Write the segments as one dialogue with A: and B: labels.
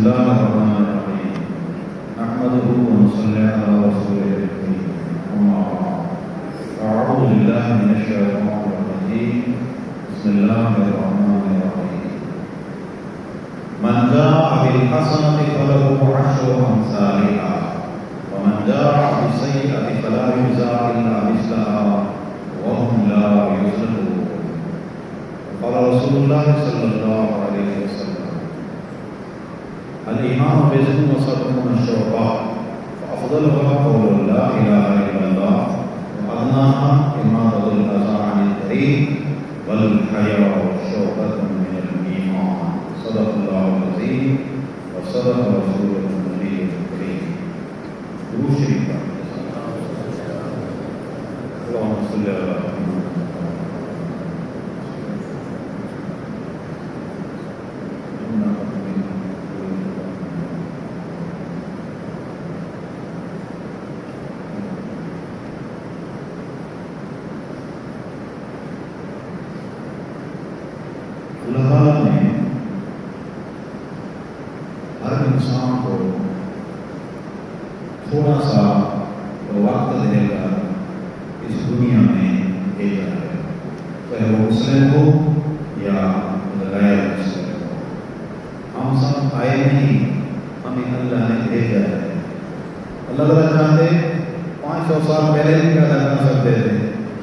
A: الله الرحمن الرحيم نحمده ونصلي على رسوله الكريم أما بعد أعوذ بالله من الشيطان الرجيم بسم الله الرحمن الرحيم من جاء بالحسنة فله عشر أمثالها ومن جاء بالسيئة فلا يجزى إلا مثلها وهم لا يظلمون. قال رسول الله صلى الله عليه وسلم الإيمان بضع وسبعون شعبة فأفضلها قول لا إله إلا الله وأدناها إماطة الأذى عن الطريق والحياء شعبة من الإيمان. صدق الله العظيم وصدق رسوله النبي الكريم. درود شریف اللهم صل على محمد. اللہ تعالیٰ نے ہر انسان کو تھوڑا سا وقت دے کر اس دنیا میں بھیجا ہے، چاہے وہ مسلم ہو یا غیر مسلم ہو. ہم سب آئے نہیں، ہمیں اللہ نے بھیجا ہے. اللہ تعالیٰ چاہتے 500 سال پہلے بھی پیدا کر سکتے تھے،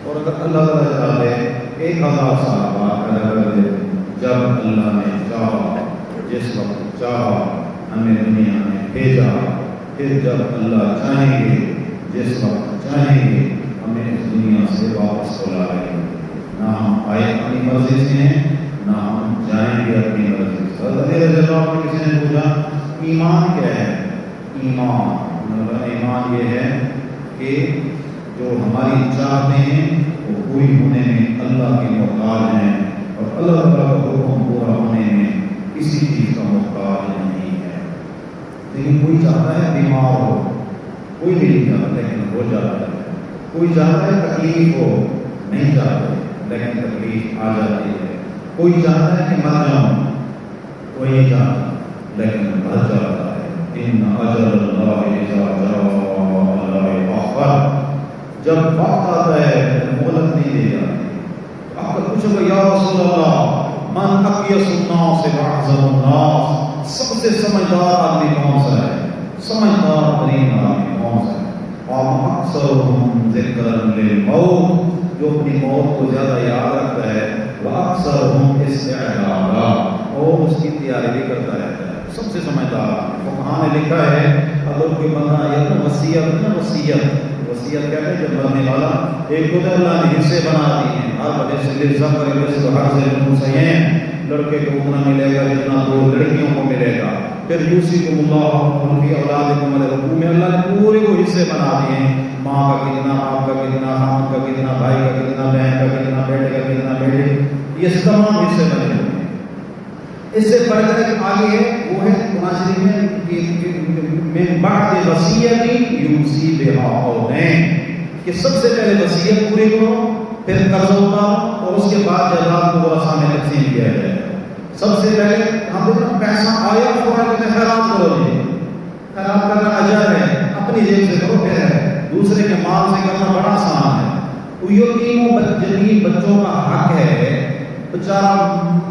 A: اور اگر اللہ تعالیٰ چاہتے 1000 سال بعد پیدا کر دیتے. جب اللہ نے چاہا، جس وقت چاہا ہمیں دنیا میں بھیجا. پھر جب اللہ چاہیں گے، جس وقت چاہیں گے ہمیں اس دنیا سے واپس بلائیں گے. نہ ہم آئے اپنی مرضی سے ہیں، نہ ہم جائیں گے اپنی مرضی سے. حضرت علی رضی اللہ عنہ کسی نے پوچھا ایمان کیا ہے؟ ایمان یہ ہے کہ جو ہماری چاہتے ہیں وہ پوری ہونے میں اللہ کے محتاج ہیں، اور اللہ تعالیٰ کا حکم پورا ہونے میں کسی چیز کا محتاج نہیں ہے. لیکن کوئی چاہتا ہے بیمار ہو، کوئی نہیں چاہتا لیکن ہو جاتا ہے. کوئی چاہتا ہے تکلیف ہو، نہیں چاہتے لیکن تکلیف آ جاتی ہے. کوئی چاہتا ہے کہ مر جاؤں، کوئی نہیں چاہتا لیکن مر جاتا ہے. ان اجل اللہ اذا جاء لا یؤخر. جب وقت آتا ہے مہلت نہیں دی جاتی. آپ کو پوچھو گے یا رسول اللہ من اقیس الناس واعظم الناس، سب سے سمجھدار آدمی کون سا ہے؟ سمجھدار ترین آدمی کون سا ہے؟ اور اکثرهم ذکرا للموت، جو اپنی موت کو زیادہ یاد رکھتا ہے. واکثرهم استعدادا، اور اس کی تیاری بھی کرتا رہتا ہے. سب سے سمجھدار. فقہاء نے لکھا ہے اگر کوئی بندہ یہ وصیت کہتے ہیں جب مرنے والا ایک تو اللہ نے حصے بنا دیے ہیں. ہر بڑے سے ذکر رزق ہر سے منصین، لڑکے کو اتنا ملے گا جتنا دو لڑکیوں کو ملے گا. پھر یوصیکم اللہ فی اولادکم الرقوع میں اللہ نے پورے کو حصے بنا دیے ہیں. ماں کا کتنا، باپ کا کتنا، خامد کا کتنا، بھائی کا کتنا، بہن کا کتنا، بیٹے کا کتنا، بیٹے، یہ تمام حصے بنے ہوئے ہیں. اس سے بڑھ کر آگے ہے وہ ہے قرآن شریف میں من بعد وصیت یوصی بہا او دین، کہ سب سے پہلے وصیت پوری کرو، پھر قرض اتارو، اور اس کے بعد جائیداد کو ورثہ میں تقسیم کیا جائے. سب سے پہلے ہم دیکھنا پیسہ آیا فوراً کہتے ہیں خیرات کرو. جی خیرات کرنا اجر ہے، اپنی جیب سے کرو پھر ہے، دوسرے کے مال سے کرنا بڑا آسان ہے. یتیموں جتیم بچوں کا حق ہے. بیچارہ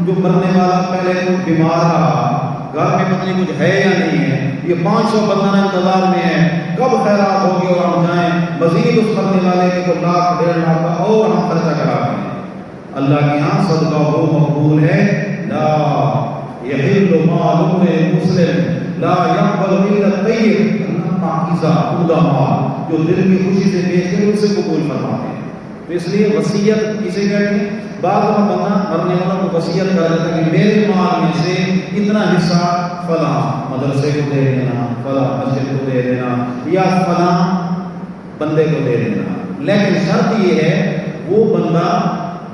A: جو مرنے والا پہلے تو بیمار رہا، گھر میں پتہ نہیں کچھ ہے یا نہیں ہے، یہ 500 بندہ انتظار میں ہے کب خیرات ہوگی اور ہم جائیں مزید اس مرنے والے کے کو 1 لاکھ 1.5 لاکھ کا اور ہم خرچہ کرا دیں. اللہ کے یہاں صدقہ وہ مقبول ہے. لا یحل مال مسلم لا یقبل الا الطیب، اللہ پاکیزہ عمدہ مال جو دل کی خوشی سے پیش کرے اسے قبول فرماتے ہیں. تو اس لیے وصیت کسے کہتے ہیں؟ بعض بندہ مرنے والا کو وصیت کر دیتا ہے کہ میرے مال میں سے اتنا حصہ فلاں مدرسے کو دے دینا، فلاں مسجد کو دے دینا، یا فلاں بندے کو دے دینا. لیکن شرط یہ ہے وہ بندہ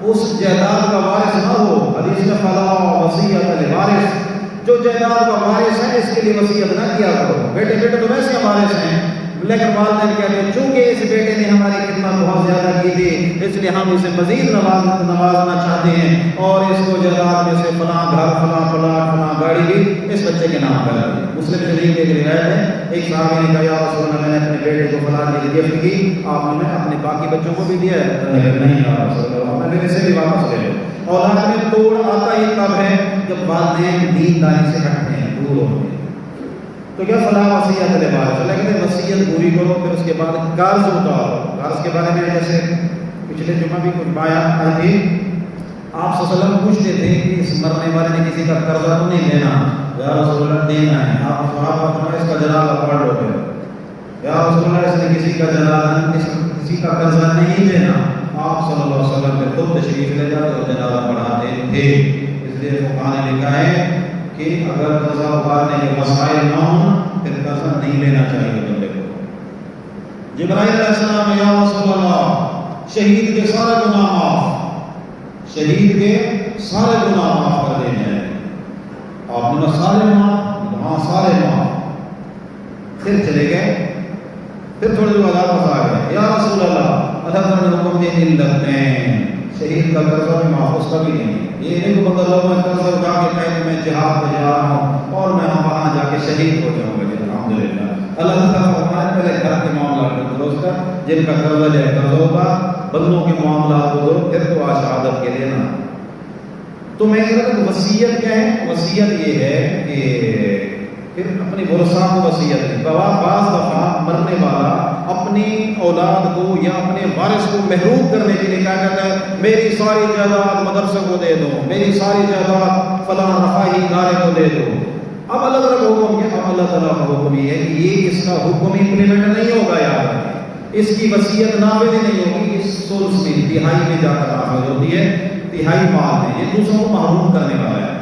A: اس جائیداد کا وارث نہ ہو. حدیث میں فلا وصیت لوارث، جو جائیداد کا وارث ہے اس کے لیے وصیت نہ کیا کرو. بیٹے تو ویسے وارث ہیں، لیکن والدین کہتے ہیں چونکہ اس بیٹے نے ہماری خدمت بہت زیادہ کی تھی اس لیے ہم اسے مزید نوازنا چاہتے ہیں اور اس کو جائیداد میں سے فلاں گھر فلاں پلاٹ فلاں گاڑی بھی اس بچے کے نام کر دی۔ مسلم شریف کی ایک روایت ہے، ایک صحابی نے کہا یا رسول اللہ میں نے اپنے بیٹے کو فلاں چیز گفٹ کی، آپ نے اپنے باقی بچوں کو بھی دیا ہے؟ نہیں یا رسول اللہ میں نے اسے بھی واپس لے لو۔ اولاد میں توڑ آتا ہی تب ہے جب والدین دینداری سے ہٹتے ہیں، دور ہوتے ہیں۔ تو کیا فلاں وصیت ہے بات ہے، لیکن وصیت پوری کرو، پھر اس کے بعد قرض اتارو۔ قرض کے بارے میں جیسے پچھلے جمعہ بھی کچھ بیان آئی تھی، آپ صلی اللہ علیہ وسلم پوچھتے تھے کہ اس مرنے والے نے کسی کا قرضہ تو نہیں لینا؟ یا رسول اللہ دینا ہے۔ آپ صحابہ فرمایا اس کا جنازہ پڑھ لو پھر۔ یا رسول اللہ اس نے کسی کا جنازہ کسی کا قرضہ نہیں لینا۔ آپ صلی اللہ علیہ وسلم پہ خود تشریف لے جاتے اور جنازہ پڑھاتے تھے۔ اس لیے فقہاء نے لکھا ہے کہ اگر قرضہ اتارنے کے وسائل نہ ہوں پھر قرضہ نہیں لینا چاہیے بندے کو۔ جبرائیل علیہ السلام یا رسول اللہ شہید کے سارے گناہ معاف، شہید کے سارے گناہ معاف کر دینے ہیں۔ آپ نے سارے معاف، ہاں سارے معاف۔ پھر چلے گئے، پھر تھوڑے دیر بعد واپس آ گئے، یا رسول اللہ اللہ نے حکم دیا دل لگتے ہیں، شہید کا قرضہ بھی معاف، اس کا بھی نہیں۔ یہ نہیں کہ بندہ لوگوں میں قرضہ اٹھا کے کہے کہ میں جہاد پہ جا رہا ہوں اور میں وہاں جا کے شہید ہو جاؤں گا۔ الحمدللہ اللہ تعالیٰ فرمایا پہلے گھر کے معاملات کو درست کر، جن کا قرضہ لے قرض ہوگا، بندوں کے معاملات کو درست، پھر تو شہادت کے لیے نا۔ تو میں کہہ رہا ہوں وصیت کیا ہے؟ وصیت یہ ہے کہ پھر اپنی ورثاء کو وصیت کی۔ بعض دفعہ مرنے والا اپنی اولاد کو یا اپنے وارث کو محروم کرنے کے لیے کیا کہتا ہے، میری ساری جائیداد مدرسے کو دے دو، میری ساری جائیداد فلاں رفاہی ادارے کو دے دو۔ اب اللہ تعالیٰ کا حکم یہ، اب اللہ تعالیٰ کا حکم یہ ہے کہ یہ اس کا حکم امپلیمنٹ نہیں ہوگا، یاد رکھیں اس کی وصیت نافذ نہیں ہوگی، اس ثلث میں تہائی میں جا کر نافذ ہوتی ہے، تہائی مال ہے، یہ دوسروں کو محروم کرنے والا ہے۔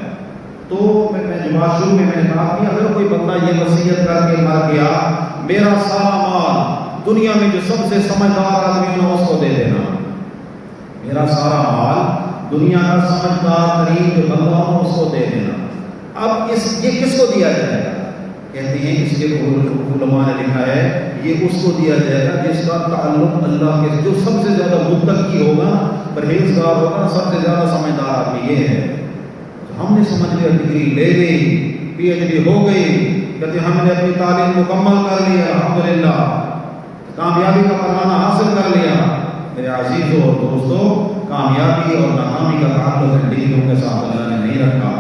A: تو میں جمعہ شروع میں نے کہا کہ اگر کوئی بندہ یہ وصیت کر کے مر گیا، میرا سارا مال دنیا میں جو سب سے سمجھدار آدمی ہو اس کو دے دینا، میرا سارا مال دنیا کا سمجھدار ترین جو بندہ ہو اس کو دے دینا۔ اب یہ کس کو دیا جائے گا؟ کہتے ہیں اس کے علماء نے لکھا ہے یہ اس کو دیا جائے گا جس کا تعلق اللہ کے، جو سب سے زیادہ متقی ہوگا، پرہیزگار ہوگا، سب سے زیادہ سمجھدار آدمی یہ ہے۔ ہم نے سمجھ لیا ڈگری لے گئی، پی ایچ ڈی ہو گئی، کہتے ہم نے اپنی تعلیم مکمل کر لیا، الحمدللہ کامیابی کا پروانہ حاصل کر لیا۔ میرے عزیزوں اور دوستوں، کامیابی اور ناکامی کا تعلق ڈگریوں کے ساتھ اللہ نے نہیں رکھا،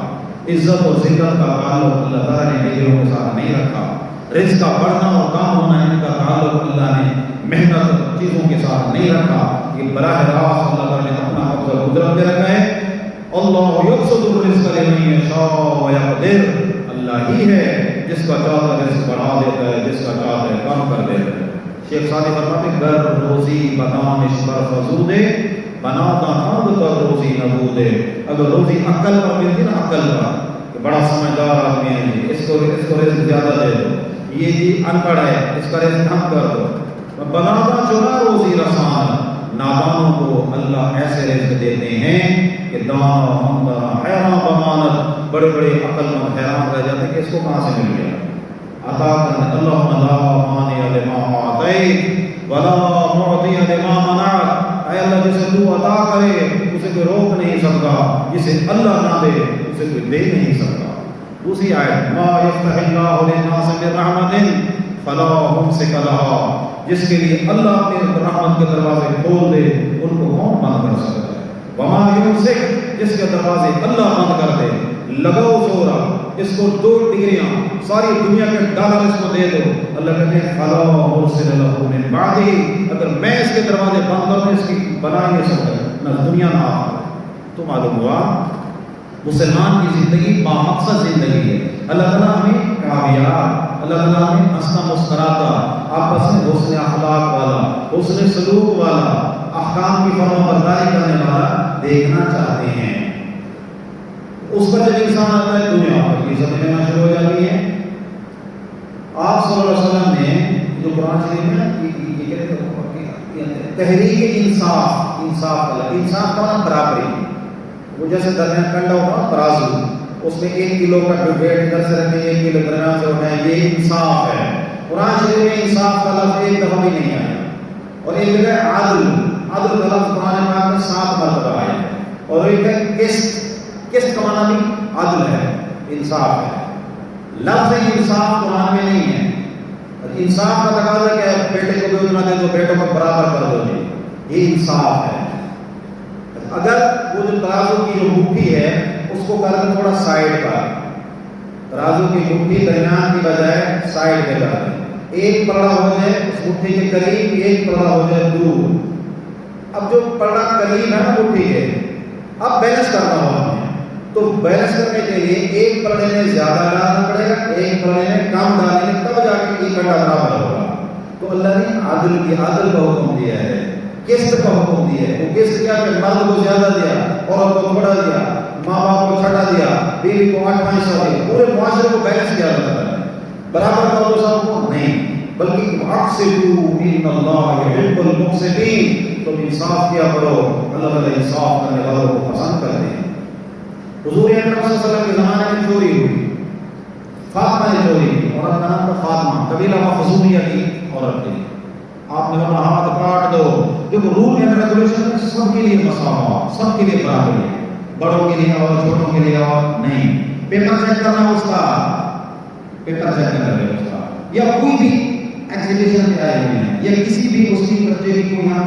A: عزت اور ذلت کا تعلق اللہ تعالیٰ نے ڈگریوں کے ساتھ نہیں رکھا، رزق کا بڑھنا اور کام ہونا ان کا تعلق اللہ نے محنت اور چیزوں کے ساتھ نہیں رکھا۔ یہ براہ راست اللہ تعالیٰ نے اپنا قبضہ قدرت میں رکھا ہے۔ اللہ یبسط الرزق لمن یشاء ویقدر، اللہ ہی ہے جس کا چاہتا ہے رزق بڑھا دیتا ہے، جس کا چاہتا ہے کم کر دیتا ہے۔ شیخ سعدی فرماتے ہیں گر روزی بدانش بر فزودے بناتا خود کر روزی نبودے۔ اگر روزی عقل پر ملتی نا، عقل پر کہ بڑا سمجھدار آدمی ہے جی، اس کو رزق زیادہ دے دو، یہ جی ان پڑھ ہے اس کا رزق کم کر دو، بناتا چنا روزی رسان، نادانوں کو اللہ ایسے رزق دیتے ہیں کہ دانا ہمدانا حیران بمانت، بڑے بڑے عقل مند حیران رہ جاتے ہیں کہ اس کو کہاں سے مل گیا۔ عطا کرنے اللہم لا مانع لما اعطیت ولا معطی لما منعت، اے اللہ جسے تو عطا کرے اسے کوئی روک نہیں سکتا، جسے اللہ نہ دے اسے کوئی دے نہیں سکتا۔ دوسری آیت ما یفتح اللہ للناس من رحمت فلا ممسک لها، جس کے لیے اللہ اپنے رحمت کے دروازے کھول دے ان کو کون بند کر سکتا ہے۔ وما یمسک، جس کے دروازے اللہ بند کر دے، لگاؤ چورا، اس کو 2 ڈگریاں ساری دنیا کے ڈالر اس کو دے دو، اللہ کہتے ہیں فلا مرسل له من بعدہ، اگر میں اس کے دروازے بند کر دوں اس کی بنا نہیں سکتا نہ دنیا نہ آخرت۔ تو معلوم ہوا مسلمان کی زندگی بامقصد زندگی ہے۔ اللہ تعالیٰ ہمیں کامیاب، اللہ تعالیٰ ہمیں ہنسنا مسکراتا، آپس میں حسن اخلاق والا، حسن سلوک والا، احکام کی فرما برداری کرنے والا دیکھنا چاہتے ہیں۔ اس پر جب انسان آتا ہے دنیا پر عزت لینا شروع ہو جاتی ہے۔ آپ صلی اللہ علیہ وسلم نے جو قرآن شریف میں تحریک انصاف، انصاف کا برابری، وہ جیسے درمیان کنڈا ہوگا ترازو، اس میں 1 کلو کا جو ویٹ ادھر سے رکھیں 1 کلو درمیان سے اٹھائیں، یہ انصاف ہے۔ قرآن شریف میں انصاف کا لفظ ایک دفعہ بھی نہیں آیا، اور ایک جگہ عدل، عدل کا لفظ قرآن پاک میں 7 مرتبہ آیا، اور ایک ہے قسط، قسط کا معنی بھی عدل ہے، انصاف ہے۔ لفظ انصاف قرآن میں نہیں ہے۔ انصاف کا تقاضا کیا ہے؟ بیٹے کو بھی اتنا دے دو، بیٹوں کو برابر کر دو، جی یہ انصاف ہے۔ اگر وہ جو ترازو کی جو مٹھی ہے اس کو کر دیں تھوڑا سائڈ پر، ترازو کی مٹھی درمیان کی بجائے سائڈ پہ کر دیں، ایک پلڑا ہو جائے اس مٹھی کے قریب، ایک پلڑا ہو جائے دور۔ اب جو پلڑا قریب ہے نا مٹھی کے، اب بیلنس کرنا ہوگا ہمیں، تو بیلنس کرنے کے لیے ایک پلڑے میں زیادہ ڈالنا پڑے گا، ایک پلڑے میں کم ڈالیں گے، تب جا کے ایک کنڈا برابر ہوگا۔ تو اللہ نے عدل کا حکم دیا ہے، قسط کا حکم دیا ہے۔ وہ قسط کیا کہ مرد کو زیادہ دیا، عورت کو تھوڑا دیا، ماں باپ کو چھٹا دیا، بیوی کو 8 حصہ دیا، پورے معاشرے کو بیلنس کیا جاتا ہے۔ برابر کا تو سب کو نہیں، بلکہ اقسطوا ان اللہ یحب المقسطین، تم انصاف کیا کرو، اللہ تعالیٰ انصاف کرنے والوں کو پسند کرتے ہیں۔ حضور اکرم صلی اللہ علیہ وسلم کے زمانے میں چوری ہوئی، فاطمہ نے چوری کی، عورت کا نام تھا فاطمہ، قبیلہ مخزومیہ کی عورت تھی۔ آپ نے اپنا ہاتھ کاٹ دو۔ دیکھو رول اینڈ ریگولیشن سب کے لیے مساوات، سب کے لیے برابری، بڑوں کے لیے اور چھوٹوں کے لیے اور نہیں۔ پیپر چیک کرنا اس کا، پیپر چیک کرنا اس کا، یا کوئی بھی ایگزیبیشن میں آئے ہوئے ہیں، یا کسی بھی اس کی بچے کی کوئی یہاں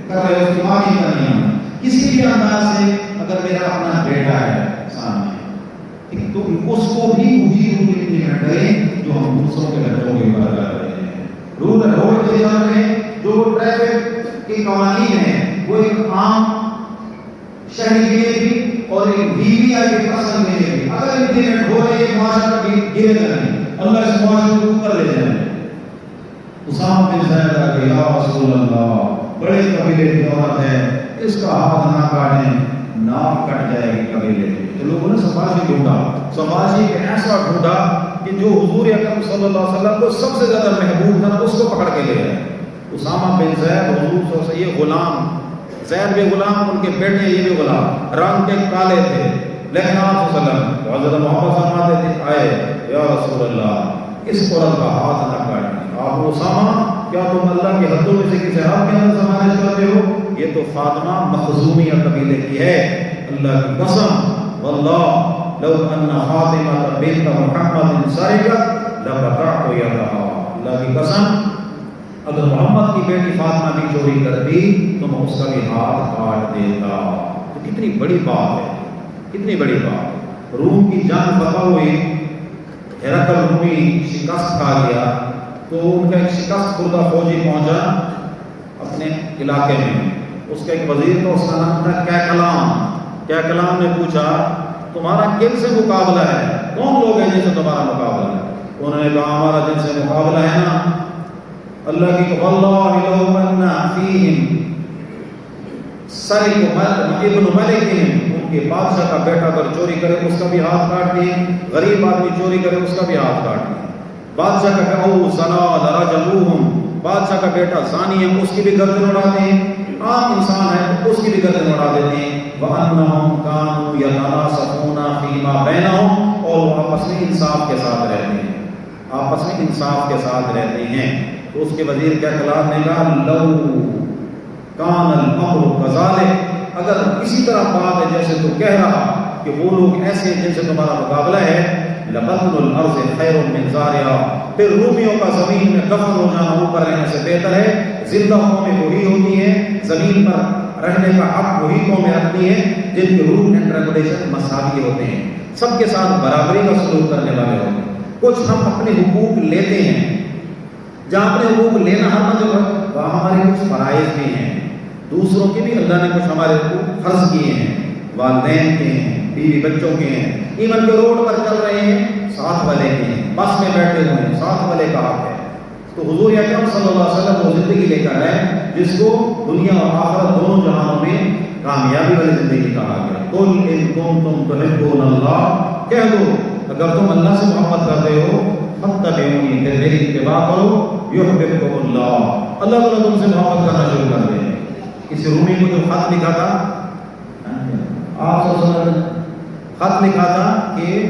A: کر رہے ہو، اس کی ماں کی کرنی ہے، کسی بھی انداز سے اگر میرا اپنا بیٹا ہے سامنے، تو اس کو بھی وہی رول امپلیمنٹ کریں جو ہم دوسروں کے بچوں کے اوپر کر رہے ہیں۔ رول روڈ کے سامنے جو ٹریفک کے قوانین ہیں وہ ایک عام شہری کے لیے بھی اور ایک بیوی یا ایک پرسن کے لیے بھی اگر امپلیمنٹ ہو رہے ہیں، معاشرہ بھی گرے گا نہیں، اللہ اس معاشرے کو اوپر لے جائیں۔ اسامہ بن زید آ گئے، یا رسول اللہ بڑے قبیلے کی عورت ہے، اس کا ہاتھ نہ کاٹیں، ناک کٹ جائے گی قبیلے کی۔ تو لوگوں نے صفاجی ڈھونڈا، صفاجی کے ایسا ڈھونڈا کہ جو حضور اکرم صلی اللہ علیہ وسلم کو سب سے زیادہ محبوب تھا اس کو پکڑ کے لے آئے۔ اسامہ بن زید حضور صلی اللہ علیہ وسلم، یہ غلام، زید بھی غلام، ان کے بیٹے یہ بھی غلام، رنگ کے کالے تھے، لیکن آپ صلی اللہ علیہ وسلم حضرت محمد فرماتے تھے آئے یا رسول اللہ اس عورت کا ہاتھ نہ کاٹیں۔ آپ اسامہ کیا تم اللہ کی حدوں میں سے کسی حد کے اندر سمانے چاہتے ہو؟ یہ تو فاطمہ مخزومیہ قبیلے کی ہے، اللہ کی قسم واللہ لو ان فاطمہ بنت محمد سرقت لقطعت یدها، اللہ کی قسم اگر محمد کی بیٹی فاطمہ بھی چوری کرتی تو میں اس کا بھی ہاتھ کاٹ دیتا۔ تو کتنی بڑی بات ہے، کتنی بڑی بات۔ روم کی جنگ فتح ہوئی، ہرقل رومی شکست کھا گیا، تو ان کا ایک شکست خوردہ فوجی پہنچا اپنے علاقے میں، اس کا ایک وزیر تھا، اس کا نام تھا کیکلام۔ کیکلام نے پوچھا تمہارا کن سے مقابلہ ہے، کون لوگ ہیں جن سے تمہارا مقابلہ ہے؟ انہوں نے کہا ہمارا جن سے مقابلہ ہے نا اللہ کی، واللہ لو ان فیہم سرق ابن ملکہم، ان کے بادشاہ کا بیٹا اگر چوری کرے اس کا بھی ہاتھ کاٹ دیں، غریب آدمی چوری کرے اس کا بھی ہاتھ کاٹ دیں، بادشاہ کا او زنا لرجموہم، بادشاہ کا بیٹا زانی ہے اس کی بھی گردن اڑا دیں، عام انسان ہے تو اس کی بھی گردن اڑا دیتے ہیں۔ وَأَنَّهُمْ كَانُوا يَتَنَاصَفُونَ فِي مَا بَيْنَهُمْ، اور وہ آپس میں انصاف کے ساتھ رہتے ہیں، آپس میں انصاف کے ساتھ رہتے ہیں۔ تو اس کے وزیر کیا کلام نے کہا لو کان الامر کذالک، اگر اسی طرح بات ہے جیسے تو کہہ رہا کہ وہ لوگ ایسے جن سے تمہارا مقابلہ ہے، لبطن الارض خیر من زارعها، پھر رومیوں کا زمین میں دفن ہو جانا اوپر رہنے سے بہتر ہے۔ زندہ قومیں وہی ہوتی ہیں، زمین پر رہنے کا حق وہی قومیں رکھتی ہیں جن کے رول اینڈ ریگولیشن مساوی ہوتے ہیں، سب کے ساتھ برابری کا سلوک کرنے والے ہوتے ہیں۔ کچھ ہم اپنے حقوق لیتے ہیں، جہاں اپنے حقوق لینا ہم جو وہاں ہمارے کچھ فرائض بھی ہیں، دوسروں کے بھی اللہ نے کچھ ہمارے حقوق فرض کیے ہیں، والدین کے ہیں، بیوی بچوں کے ہیں، ایون کہ روڈ پر چل رہے ہیں ساتھ والے کے ہیں، بس میں بیٹھے ہوئے ہیں ساتھ والے کا حق ہے۔ تو حضور اکرم صلی اللہ علیہ وسلم وہ زندگی لے کر آئے جس کو دنیا اور آخرت دونوں جہانوں میں کامیابی والی زندگی کہا گیا۔ قل ان کنتم تحبون اللہ، کہہ دو اگر تم اللہ سے محبت کرتے ہو فاتبعونی، پھر میری اتباع کرو، یحببکم اللہ، اللہ تعالیٰ تم سے محبت کرنا شروع کر دے۔ کسی رومی کو جو خط لکھا تھا، آپ صلی اللہ علیہ وسلم خط لکھا تھا کہ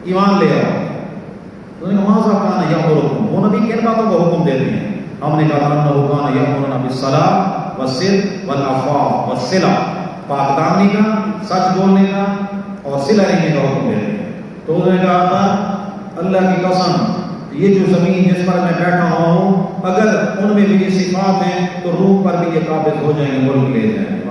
A: ایمان لے آؤ، تو انہوں نے کہا ماذا کان یامرکم، وہ نبی کن باتوں کا حکم دیتے ہیں؟ ہم نے کہا انہ کان یامرنا بالصلاۃ والصدق والعفاف والصلہ، پاک دامنی کا، سچ بولنے کا اور صلہ رحمی کا حکم دیتے ہیں۔ تو انہوں نے کہا تھا اللہ کی قسم یہ جو زمین جس پر میں بیٹھا ہوا ہوں اگر ان میں بھی یہ صفات ہیں تو روح پر بھی یہ قابض ہو جائیں گے، ملک لے جائیں گے۔